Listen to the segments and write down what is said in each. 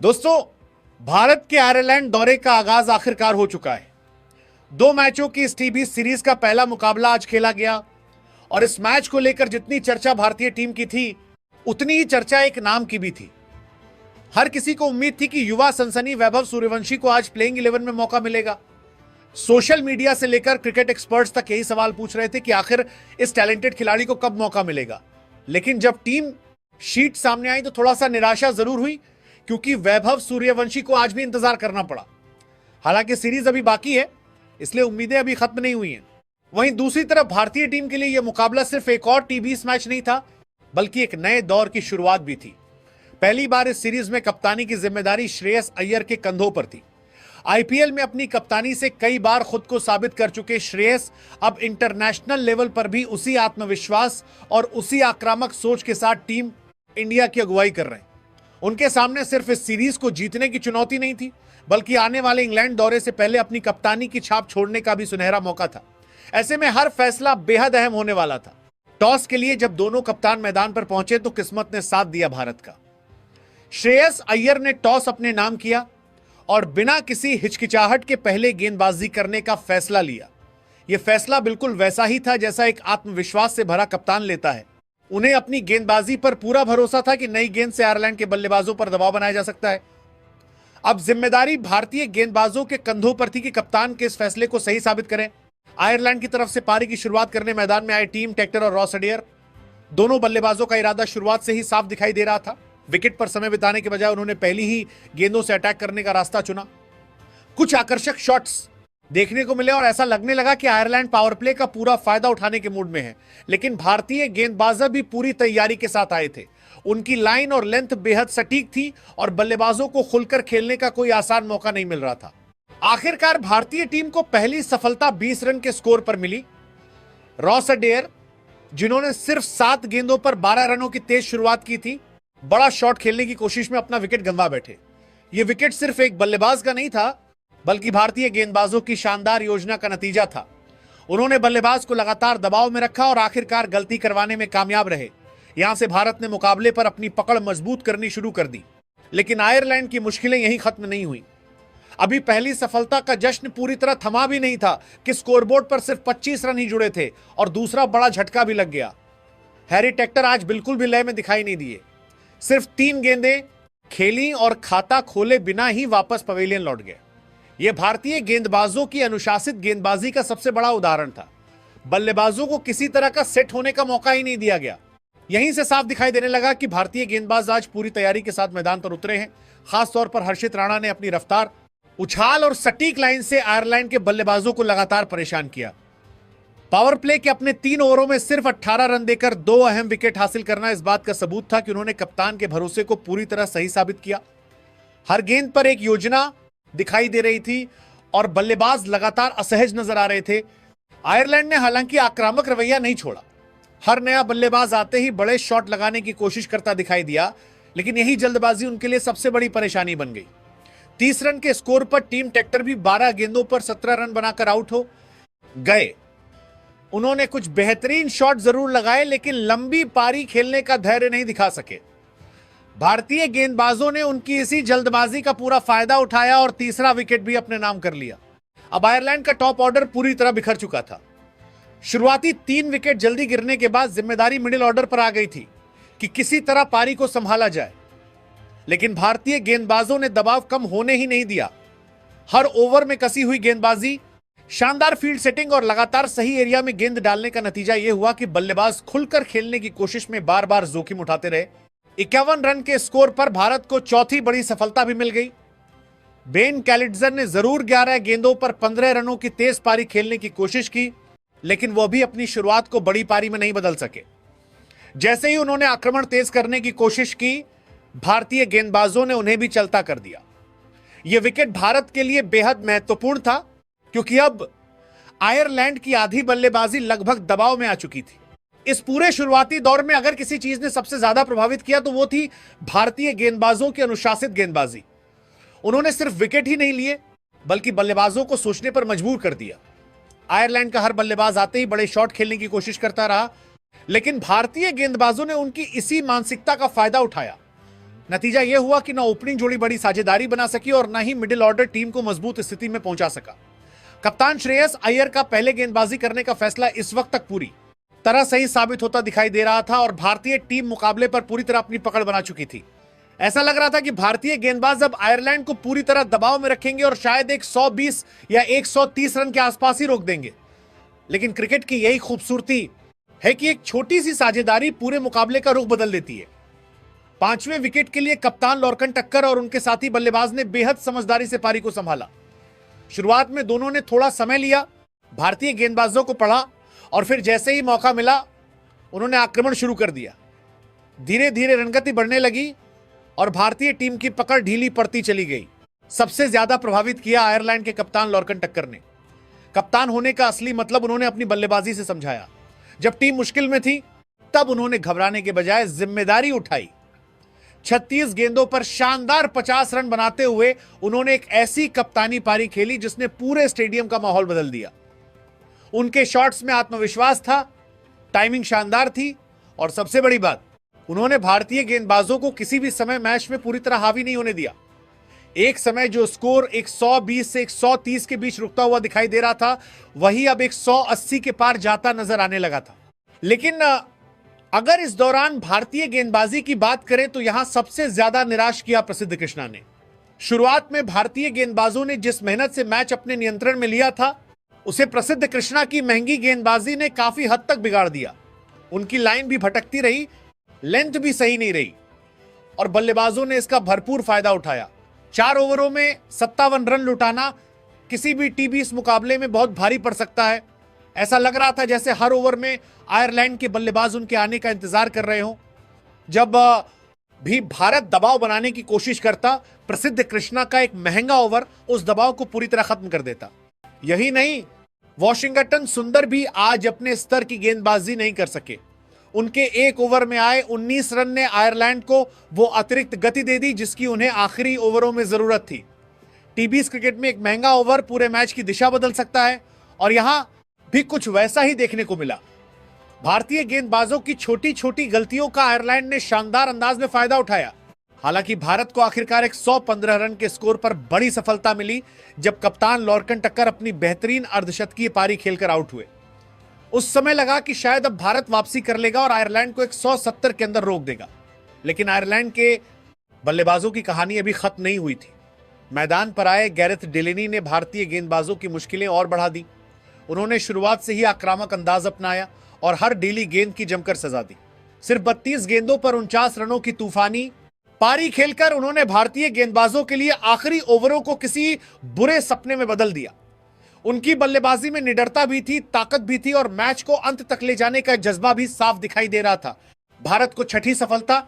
दोस्तों, भारत के आयरलैंड दौरे का आगाज आखिरकार हो चुका है। 2 मैचों की इस टीबी सीरीज का पहला मुकाबला आज खेला गया और इस मैच को लेकर जितनी चर्चा भारतीय टीम की थी, उतनी ही चर्चा एक नाम की भी थी। हर किसी को उम्मीद थी कि युवा सनसनी वैभव सूर्यवंशी को आज प्लेइंग 11 में मौका मिलेगा। सोशल मीडिया से लेकर क्रिकेट एक्सपर्ट्स तक यही सवाल पूछ रहे थे कि आखिर इस टैलेंटेड खिलाड़ी को कब मौका मिलेगा। लेकिन जब टीम शीट सामने आई तो थोड़ा सा निराशा जरूर हुई, क्योंकि वैभव सूर्यवंशी को आज भी इंतजार करना पड़ा। हालांकि सीरीज अभी बाकी है, इसलिए उम्मीदें अभी खत्म नहीं हुई हैं। वहीं दूसरी तरफ भारतीय टीम के लिए यह मुकाबला सिर्फ एक और टी20 मैच नहीं था, बल्कि एक नए दौर की शुरुआत भी थी। पहली बार इस सीरीज में कप्तानी की जिम्मेदारी श्रेयस अय्यर के कंधों पर थी। आईपीएल में अपनी कप्तानी से कई बार खुद को साबित कर चुके श्रेयस अब इंटरनेशनल लेवल पर भी उसी आत्मविश्वास और उसी आक्रामक सोच के साथ टीम इंडिया की अगुवाई कर रहे हैं। उनके सामने सिर्फ इस सीरीज को जीतने की चुनौती नहीं थी, बल्कि आने वाले इंग्लैंड दौरे से पहले अपनी कप्तानी की छाप छोड़ने का भी सुनहरा मौका था। ऐसे में हर फैसला बेहद अहम होने वाला था। टॉस के लिए जब दोनों कप्तान मैदान पर पहुंचे तो किस्मत ने साथ दिया भारत का। श्रेयस अय्यर ने टॉस अपने नाम किया और बिना किसी हिचकिचाहट के पहले गेंदबाजी करने का फैसला लिया। यह फैसला बिल्कुल वैसा ही था जैसा एक आत्मविश्वास से भरा कप्तान लेता है। उन्हें अपनी गेंदबाजी पर पूरा भरोसा था कि नई गेंद से आयरलैंड के बल्लेबाजों पर दबाव बनाया जा सकता है। अब जिम्मेदारी भारतीय गेंदबाजों के कंधों पर थी कि कप्तान के इस फैसले को सही साबित करें। आयरलैंड की तरफ से पारी की शुरुआत करने मैदान में आए टीम टेक्टर और रॉस एडेयर, दोनों बल्लेबाजों का इरादा शुरुआत से ही साफ दिखाई दे रहा था। विकेट पर समय बिताने के बजाय उन्होंने पहली ही गेंदों से अटैक करने का रास्ता चुना। कुछ आकर्षक शॉट्स देखने को मिले और ऐसा लगने लगा कि आयरलैंड पावर प्ले का पूरा फायदा उठाने के मूड में है। लेकिन भारतीय गेंदबाज भी पूरी तैयारी के साथ आए थे। उनकी लाइन और लेंथ बेहद सटीक थी और बल्लेबाजों को खुलकर खेलने का कोई आसान मौका नहीं मिल रहा था। आखिरकार भारतीय टीम को पहली सफलता 20 रन के स्कोर पर मिली। रॉस एडेयर, जिन्होंने सिर्फ 7 गेंदों पर 12 रनों की तेज शुरुआत की थी, बड़ा शॉट खेलने की कोशिश में अपना विकेट गंवा बैठे। यह विकेट सिर्फ एक बल्लेबाज का नहीं था, बल्कि भारतीय गेंदबाजों की शानदार योजना का नतीजा था। उन्होंने बल्लेबाज को लगातार दबाव में रखा और आखिरकार गलती करवाने में कामयाब रहे। यहां से भारत ने मुकाबले पर अपनी पकड़ मजबूत करनी शुरू कर दी। लेकिन आयरलैंड की मुश्किलें यहीं खत्म नहीं हुई। अभी पहली सफलता का जश्न पूरी तरह थमा भी नहीं था कि स्कोरबोर्ड पर सिर्फ 25 रन ही जुड़े थे और दूसरा बड़ा झटका भी लग गया। हैरी टेक्टर आज बिल्कुल भी लय में दिखाई नहीं दिए। सिर्फ 3 गेंदें खेली और खाता खोले बिना ही वापस पवेलियन लौट गए। यह भारतीय गेंदबाजों की अनुशासित गेंदबाजी का सबसे बड़ा उदाहरण था। बल्लेबाजों को किसी तरह का सेट होने का मौका ही नहीं दिया गया। यहीं से साफ दिखाई देने लगा कि भारतीय गेंदबाज आज पूरी तैयारी के साथ मैदान पर उतरे हैं। खासतौर पर हर्षित राणा ने अपनी रफ्तार, उछाल और सटीक लाइन से आयरलैंड के बल्लेबाजों को लगातार परेशान किया। पावर प्ले के अपने 3 ओवरों में सिर्फ 18 रन देकर 2 अहम विकेट हासिल करना इस बात का सबूत था कि उन्होंने कप्तान के भरोसे को पूरी तरह सही साबित किया। हर गेंद पर एक योजना दिखाई दे रही थी और बल्लेबाज लगातार असहज नजर आ रहे थे। आयरलैंड ने हालांकि आक्रामक रवैया नहीं छोड़ा। हर नया बल्लेबाज आते ही बड़े शॉट लगाने की कोशिश करता दिखाई दिया, लेकिन यही जल्दबाजी उनके लिए सबसे बड़ी परेशानी बन गई। 30 रन के स्कोर पर टीम टेक्टर भी 12 गेंदों पर 17 रन बनाकर आउट हो गए। उन्होंने कुछ बेहतरीन शॉट जरूर लगाए, लेकिन लंबी पारी खेलने का धैर्य नहीं दिखा सके। भारतीय गेंदबाजों ने उनकी इसी जल्दबाजी का पूरा फायदा उठाया और तीसरा विकेट भी अपने नाम कर लिया। अब आयरलैंड का टॉप ऑर्डर पूरी तरह बिखर चुका था। शुरुआती 3 विकेट जल्दी गिरने के बाद जिम्मेदारी मिडिल ऑर्डर पर आ गई थी कि किसी तरह पारी को संभाला जाए। लेकिन भारतीय गेंदबाजों ने दबाव कम होने ही नहीं दिया। हर ओवर में कसी हुई गेंदबाजी, शानदार फील्ड सेटिंग और लगातार सही एरिया में गेंद डालने का नतीजा यह हुआ कि बल्लेबाज खुलकर खेलने की कोशिश में बार बार जोखिम उठाते रहे। 51 रन के स्कोर पर भारत को चौथी बड़ी सफलता भी मिल गई। बेन कैलिट्जर ने जरूर 11 गेंदों पर 15 रनों की तेज पारी खेलने की कोशिश की, लेकिन वह भी अपनी शुरुआत को बड़ी पारी में नहीं बदल सके। जैसे ही उन्होंने आक्रमण तेज करने की कोशिश की, भारतीय गेंदबाजों ने उन्हें भी चलता कर दिया। यह विकेट भारत के लिए बेहद महत्वपूर्ण था, क्योंकि अब आयरलैंड की आधी बल्लेबाजी लगभग दबाव में आ चुकी थी। इस पूरे शुरुआती दौर में अगर किसी चीज ने सबसे ज्यादा प्रभावित किया तो वो थी भारतीय गेंदबाजों की अनुशासित गेंदबाजी। उन्होंने सिर्फ विकेट ही नहीं लिए, बल्कि बल्लेबाजों को सोचने पर मजबूर कर दिया। आयरलैंड का हर बल्लेबाज आते ही बड़े शॉट खेलने की कोशिश करता रहा, लेकिन भारतीय गेंदबाजों ने उनकी इसी मानसिकता का फायदा उठाया। नतीजा यह हुआ कि न ओपनिंग जोड़ी बड़ी साझेदारी बना सकी और न ही मिडिल ऑर्डर टीम को मजबूत स्थिति में पहुंचा सका। कप्तान श्रेयस अय्यर का पहले गेंदबाजी करने का फैसला इस वक्त तक पूरी तरह सही साबित होता दिखाई दे रहा था और भारतीय टीम मुकाबले पर पूरी तरह अपनी पकड़ बना चुकी थी। ऐसा लग रहा था कि भारतीय गेंदबाज अब आयरलैंड को पूरी तरह दबाव में रखेंगे और शायद एक 120 या 130 रन के आसपास ही रोक देंगे। लेकिन क्रिकेट की यही खूबसूरती है कि एक छोटी सी साझेदारी पूरे मुकाबले का रुख बदल देती है। 5वें विकेट के लिए कप्तान लॉर्कन टक्कर और उनके साथी बल्लेबाज ने बेहद समझदारी से पारी को संभाला। शुरुआत में दोनों ने थोड़ा समय लिया, भारतीय गेंदबाजों को पढ़ा और फिर जैसे ही मौका मिला उन्होंने आक्रमण शुरू कर दिया। धीरे धीरे रनगति बढ़ने लगी और भारतीय टीम की पकड़ ढीली पड़ती चली गई। सबसे ज्यादा प्रभावित किया आयरलैंड के कप्तान लॉर्कन टक्कर ने। कप्तान होने का असली मतलब उन्होंने अपनी बल्लेबाजी से समझाया। जब टीम मुश्किल में थी तब उन्होंने घबराने के बजाय जिम्मेदारी उठाई। 36 गेंदों पर शानदार 50 रन बनाते हुए उन्होंने एक ऐसी कप्तानी पारी खेली जिसने पूरे स्टेडियम का माहौल बदल दिया। उनके शॉट्स में आत्मविश्वास था, टाइमिंग शानदार थी और सबसे बड़ी बात, उन्होंने भारतीय गेंदबाजों को किसी भी समय मैच में पूरी तरह हावी नहीं होने दिया। एक समय जो स्कोर 120 से 130 के बीच रुकता हुआ दिखाई दे रहा था, वही अब 180 के पार जाता नजर आने लगा था। लेकिन अगर इस दौरान भारतीय गेंदबाजी की बात करें तो यहां सबसे ज्यादा निराश किया प्रसिद्ध कृष्णा ने। शुरुआत में भारतीय गेंदबाजों ने जिस मेहनत से मैच अपने नियंत्रण में लिया था, उसे प्रसिद्ध कृष्णा की महंगी गेंदबाजी ने काफी हद तक बिगाड़ दिया। उनकी लाइन भी भटकती रही, लेंथ भी सही नहीं रही और बल्लेबाजों ने इसका भरपूर फायदा उठाया। 4 ओवरों में 57 रन लुटाना किसी भी टी20 मुकाबले में बहुत भारी पड़ सकता है। ऐसा लग रहा था जैसे हर ओवर में आयरलैंड के बल्लेबाज उनके आने का इंतजार कर रहे हों। जब भी भारत दबाव बनाने की कोशिश करता, प्रसिद्ध कृष्णा का एक महंगा ओवर उस दबाव को पूरी तरह खत्म कर देता। यही नहीं, वॉशिंगटन सुंदर भी आज अपने स्तर की गेंदबाजी नहीं कर सके। उनके एक ओवर में आए 19 रन ने आयरलैंड को वो अतिरिक्त गति दे दी जिसकी उन्हें आखिरी ओवरों में जरूरत थी। टी20 क्रिकेट में एक महंगा ओवर पूरे मैच की दिशा बदल सकता है और यहां भी कुछ वैसा ही देखने को मिला। भारतीय गेंदबाजों की छोटी छोटी गलतियों का आयरलैंड ने शानदार अंदाज में फायदा उठाया। हालांकि भारत को आखिरकार एक 115 रन के स्कोर पर बड़ी सफलता मिली जब कप्तान लॉर्कन टक्कर अपनी बेहतरीन अर्धशतकीय पारी खेलकर आउट हुए। उस समय लगा कि शायद अब भारत वापसी कर लेगा और आयरलैंड को एक 170 के अंदर रोक देगा। लेकिन आयरलैंड के बल्लेबाजों की कहानी अभी खत्म नहीं हुई थी। मैदान पर आए गैरेथ डिलेनी ने भारतीय गेंदबाजों की मुश्किलें और बढ़ा दी। उन्होंने शुरुआत से ही आक्रामक अंदाज अपनाया और हर ढीली गेंद की जमकर सजा दी। सिर्फ 32 गेंदों पर 49 रनों की तूफानी पारी खेलकर उन्होंने भारतीय गेंदबाजों के लिए आखिरी ओवरों को किसी बुरे सपने में बदल दिया। उनकी बल्लेबाजी में निडरता भी थी, ताकत भी थी और मैच को अंत तक ले जाने का जज्बा भी साफ दिखाई दे रहा था। भारत को छठी सफलता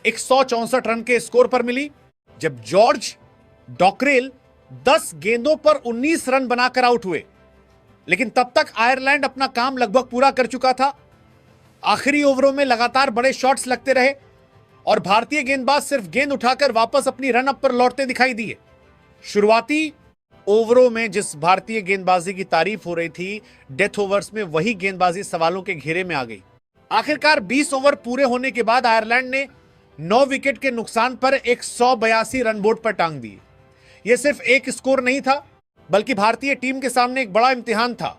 164 रन के स्कोर पर मिली जब जॉर्ज डॉकरेल 10 गेंदों पर 19 रन बनाकर आउट हुए। लेकिन तब तक आयरलैंड अपना काम लगभग पूरा कर चुका था। आखिरी ओवरों में लगातार बड़े शॉट्स लगते रहे और भारतीय गेंदबाज सिर्फ गेंद उठाकर वापस अपनी रन अप पर लौटते दिखाई दिए। शुरुआती ओवरों में जिस भारतीय गेंदबाजी की तारीफ हो रही थी, डेथ ओवर्स में वही गेंदबाजी सवालों के घेरे में आ गई। आखिरकार 20 ओवर पूरे होने के बाद आयरलैंड ने 9 विकेट के नुकसान पर 182 रन बोर्ड पर टांग दिए। यह सिर्फ एक स्कोर नहीं था, बल्कि भारतीय टीम के सामने एक बड़ा इम्तिहान था।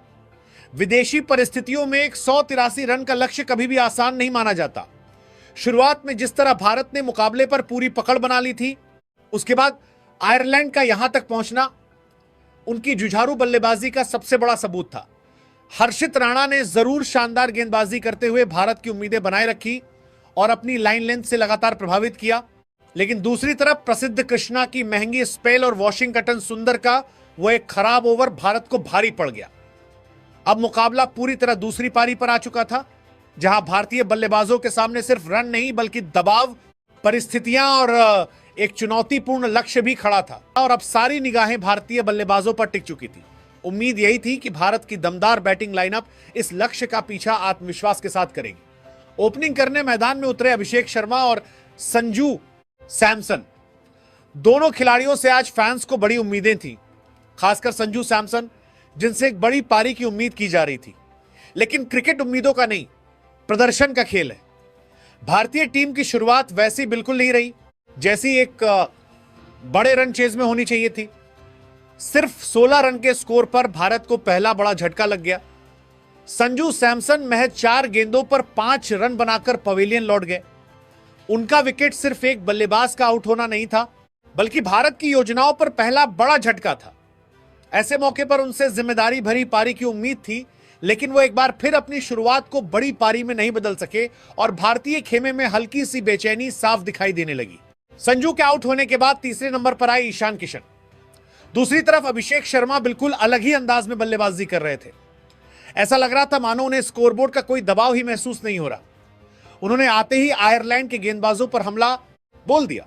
विदेशी परिस्थितियों में 183 रन का लक्ष्य कभी भी आसान नहीं माना जाता। शुरुआत में जिस तरह भारत ने मुकाबले पर पूरी पकड़ बना ली थी, उसके बाद आयरलैंड का यहां तक पहुंचना उनकी जुझारू बल्लेबाजी का सबसे बड़ा सबूत था। हर्षित राणा ने जरूर शानदार गेंदबाजी करते हुए भारत की उम्मीदें बनाए रखी और अपनी लाइन लेंथ से लगातार प्रभावित किया। लेकिन दूसरी तरफ प्रसिद्ध कृष्णा की महंगी स्पेल और वॉशिंगटन सुंदर का वो एक खराब ओवर भारत को भारी पड़ गया। अब मुकाबला पूरी तरह दूसरी पारी पर आ चुका था, जहां भारतीय बल्लेबाजों के सामने सिर्फ रन नहीं बल्कि दबाव, परिस्थितियां और एक चुनौतीपूर्ण लक्ष्य भी खड़ा था। और अब सारी निगाहें भारतीय बल्लेबाजों पर टिक चुकी थी। उम्मीद यही थी कि भारत की दमदार बैटिंग लाइनअप इस लक्ष्य का पीछा आत्मविश्वास के साथ करेगी। ओपनिंग करने मैदान में उतरे अभिषेक शर्मा और संजू सैमसन, दोनों खिलाड़ियों से आज फैंस को बड़ी उम्मीदें थी, खासकर संजू सैमसन जिनसे एक बड़ी पारी की उम्मीद की जा रही थी। लेकिन क्रिकेट उम्मीदों का नहीं, प्रदर्शन का खेल है। भारतीय टीम की शुरुआत वैसी बिल्कुल नहीं रही। जैसी एक बड़े रन चेज में होनी चाहिए थी। सिर्फ 16 रन के स्कोर पर भारत को पहला बड़ा झटका लग गया। संजू सैमसन महज 4 गेंदों पर 5 रन बनाकर पवेलियन लौट गए। उनका विकेट सिर्फ एक बल्लेबाज का आउट होना नहीं था, बल्कि भारत की योजनाओं पर पहला बड़ा झटका था। ऐसे मौके पर उनसे जिम्मेदारी भरी पारी की उम्मीद थी, लेकिन वो एक बार फिर अपनी शुरुआत को बड़ी पारी में नहीं बदल सके और भारतीय खेमे में हल्की सी बेचैनी साफ दिखाई देने लगी। संजू के आउट होने के बाद तीसरे नंबर पर आए ईशान किशन। दूसरी तरफ अभिषेक शर्मा बिल्कुल अलग ही अंदाज में बल्लेबाजी कर रहे थे। ऐसा लग रहा था मानो उन्हें स्कोरबोर्ड का कोई दबाव ही महसूस नहीं हो रहा। उन्होंने आते ही आयरलैंड के गेंदबाजों पर हमला बोल दिया।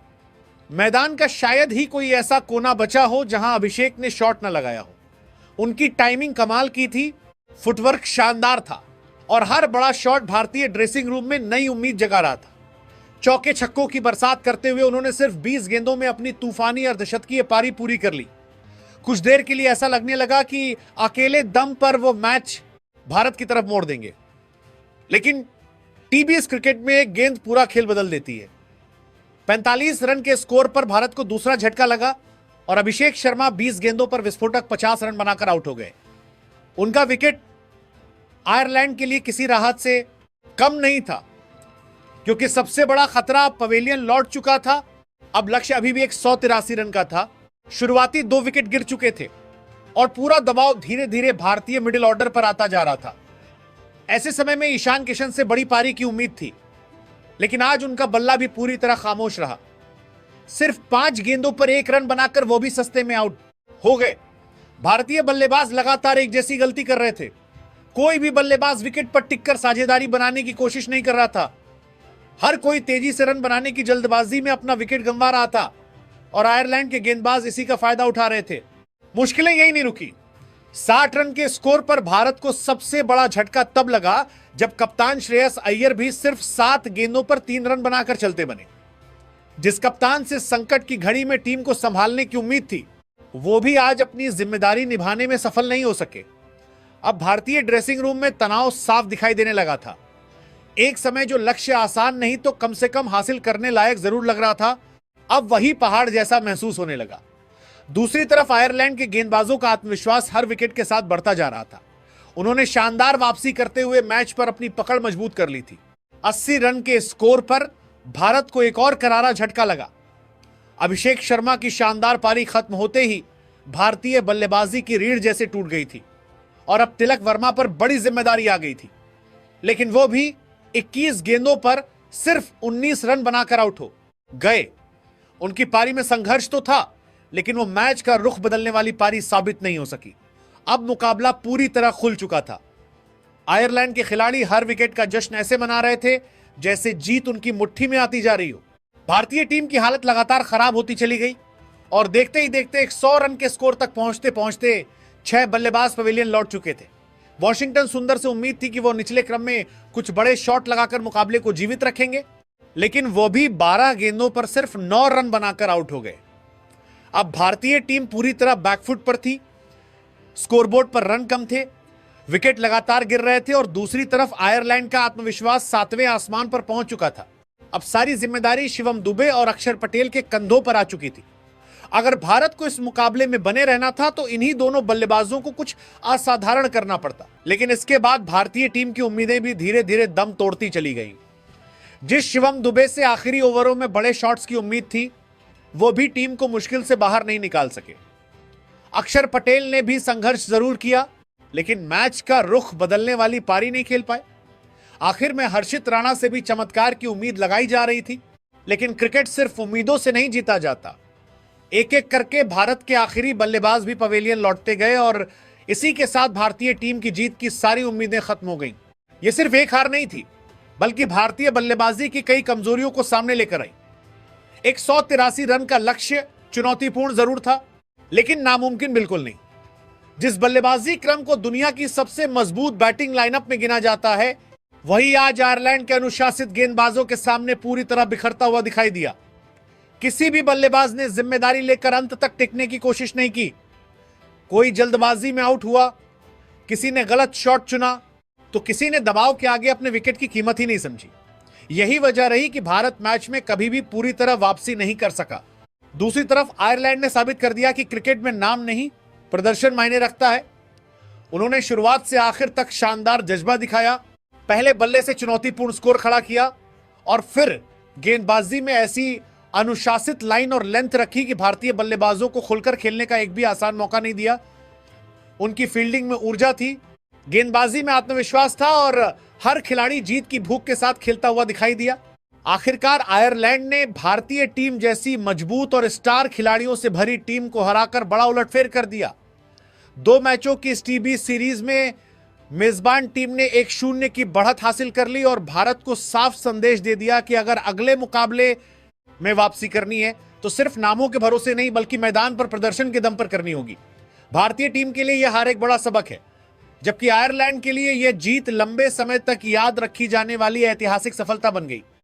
मैदान का शायद ही कोई ऐसा कोना बचा हो जहां अभिषेक ने शॉट न लगाया हो। उनकी टाइमिंग कमाल की थी, फुटवर्क शानदार था और हर बड़ा शॉट भारतीय ड्रेसिंग रूम में नई उम्मीद जगा रहा था। चौके छक्कों की बरसात करते हुए उन्होंने सिर्फ 20 गेंदों में अपनी तूफानी अर्धशतकीय पारी पूरी कर ली। कुछ देर के लिए ऐसा लगने लगा कि अकेले दम पर वो मैच भारत की तरफ मोड़ देंगे, लेकिन टीबीएस क्रिकेट में एक गेंद पूरा खेल बदल देती है। 45 रन के स्कोर पर भारत को दूसरा झटका लगा और अभिषेक शर्मा 20 गेंदों पर विस्फोटक 50 रन बनाकर आउट हो गए। उनका विकेट आयरलैंड के लिए किसी राहत से कम नहीं था, क्योंकि सबसे बड़ा खतरा पवेलियन लौट चुका था। अब लक्ष्य अभी भी 183 रन का था। शुरुआती 2 विकेट गिर चुके थे और पूरा दबाव धीरे धीरे भारतीय मिडिल ऑर्डर पर आता जा रहा था। ऐसे समय में ईशान किशन से बड़ी पारी की उम्मीद थी, लेकिन आज उनका बल्ला भी पूरी तरह खामोश रहा। सिर्फ 5 गेंदों पर 1 रन बनाकर वो भी सस्ते में आउट हो गए। भारतीय बल्लेबाज लगातार एक जैसी गलती कर रहे थे। कोई भी बल्लेबाज विकेट पर टिककर साझेदारी बनाने की कोशिश नहीं कर रहा था। हर कोई तेजी से रन बनाने की जल्दबाजी में अपना विकेट गंवा रहा था और आयरलैंड के गेंदबाज इसी का फायदा उठा रहे थे। मुश्किलें यही नहीं रुकी। 60 रन के स्कोर पर भारत को सबसे बड़ा झटका तब लगा जब कप्तान श्रेयस अय्यर भी सिर्फ 7 गेंदों पर 3 रन बनाकर चलते बने। जिस कप्तान से संकट की घड़ी में टीम को संभालने की उम्मीद थी, वो भी आज अपनी जिम्मेदारी निभाने में सफल नहीं हो सके। अब भारतीय ड्रेसिंग रूम में तनाव साफ दिखाई देने लगा था। एक समय जो लक्ष्य आसान नहीं तो कम से कम हासिल करने लायक जरूर लग रहा था, अब वही पहाड़ जैसा महसूस होने लगा। दूसरी तरफ आयरलैंड के गेंदबाजों का आत्मविश्वास हर विकेट के साथ बढ़ता जा रहा था। उन्होंने शानदार वापसी करते हुए मैच पर अपनी पकड़ मजबूत कर ली थी। 80 रन के स्कोर पर भारत को एक और करारा झटका लगा। अभिषेक शर्मा की शानदार पारी खत्म होते ही भारतीय बल्लेबाजी की रीढ़ जैसे टूट गई थी और अब तिलक वर्मा पर बड़ी जिम्मेदारी आ गई थी। लेकिन वो भी 21 गेंदों पर सिर्फ 19 रन बनाकर आउट हो गए। उनकी पारी में संघर्ष तो था, लेकिन वो मैच का रुख बदलने वाली पारी साबित नहीं हो सकी। अब मुकाबला पूरी तरह खुल चुका था। आयरलैंड के खिलाड़ी हर विकेट का जश्न ऐसे मना रहे थे जैसे जीत उनकी मुट्ठी में आती जा रही हो। भारतीय टीम की हालत लगातार खराब होती चली गई और देखते ही देखते 100 रन के स्कोर तक पहुंचते पहुंचते 6 बल्लेबाज पवेलियन लौट चुके थे। वॉशिंगटन सुंदर से उम्मीद थी कि वो निचले क्रम में कुछ बड़े शॉट लगाकर मुकाबले को जीवित रखेंगे, लेकिन वो भी 12 गेंदों पर सिर्फ 9 रन बनाकर आउट हो गए। अब भारतीय टीम पूरी तरह बैकफुट पर थी। स्कोरबोर्ड पर रन कम थे, विकेट लगातार गिर रहे थे और दूसरी तरफ आयरलैंड का आत्मविश्वास 7वें आसमान पर पहुंच चुका था। अब सारी जिम्मेदारी शिवम दुबे और अक्षर पटेल के कंधों पर आ चुकी थी। अगर भारत को इस मुकाबले में बने रहना था तो इन्हीं दोनों बल्लेबाजों को कुछ असाधारण करना पड़ता, लेकिन इसके बाद भारतीय टीम की उम्मीदें भी धीरे धीरे दम तोड़ती चली गई। जिस शिवम दुबे से आखिरी ओवरों में बड़े शॉट्स की उम्मीद थी, वो भी टीम को मुश्किल से बाहर नहीं निकाल सके। अक्षर पटेल ने भी संघर्ष जरूर किया, लेकिन मैच का रुख बदलने वाली पारी नहीं खेल पाए। आखिर में हर्षित राणा से भी चमत्कार की उम्मीद लगाई जा रही थी, लेकिन क्रिकेट सिर्फ उम्मीदों से नहीं जीता जाता। एक एक करके भारत के आखिरी बल्लेबाज भी पवेलियन लौटते गए और इसी के साथ भारतीय टीम की जीत की सारी उम्मीदें खत्म हो गईं। यह सिर्फ एक हार नहीं थी, बल्कि भारतीय बल्लेबाजी की कई कमजोरियों को सामने लेकर आई। 183 रन का लक्ष्य चुनौतीपूर्ण जरूर था, लेकिन नामुमकिन बिल्कुल नहीं। जिस बल्लेबाजी क्रम को दुनिया की सबसे मजबूत बैटिंग लाइनअप में गिना जाता है, वही आज आयरलैंड के अनुशासित गेंदबाजों के सामने पूरी तरह बिखरता हुआ दिखाई दिया। किसी भी बल्लेबाज ने जिम्मेदारी लेकर अंत तक टिकने की कोशिश नहीं की। कोई जल्दबाजी में आउट हुआ, किसी ने गलत शॉट चुना, तो किसी ने दबाव के आगे अपने विकेट की कीमत ही नहीं समझी। यही वजह रही कि भारत मैच में कभी भी पूरी तरह वापसी नहीं कर सका। दूसरी तरफ आयरलैंड ने साबित कर दिया कि क्रिकेट में नाम नहीं, प्रदर्शन मायने रखता है। उन्होंने शुरुआत से आखिर तक शानदार जज्बा दिखाया, पहले बल्ले से चुनौतीपूर्ण स्कोर खड़ा किया और फिर गेंदबाजी में ऐसी अनुशासित लाइन और लेंथ रखी कि भारतीय बल्लेबाजों को खुलकर खेलने का एक भी आसान मौका नहीं दिया। उनकी फील्डिंग में ऊर्जा थी, गेंदबाजी में आत्मविश्वास था और हर खिलाड़ी जीत की भूख के साथ खेलता हुआ दिखाई दिया। आखिरकार आयरलैंड ने भारतीय टीम जैसी मजबूत और स्टार खिलाड़ियों से भरी टीम को हराकर बड़ा उलटफेर कर दिया। 2 मैचों की इस टीबी सीरीज में मेजबान टीम ने 1-0 की बढ़त हासिल कर ली और भारत को साफ संदेश दे दिया कि अगर अगले मुकाबले में वापसी करनी है तो सिर्फ नामों के भरोसे नहीं बल्कि मैदान पर प्रदर्शन के दम पर करनी होगी। भारतीय टीम के लिए यह हार एक बड़ा सबक है, जबकि आयरलैंड के लिए यह जीत लंबे समय तक याद रखी जाने वाली ऐतिहासिक सफलता बन गई।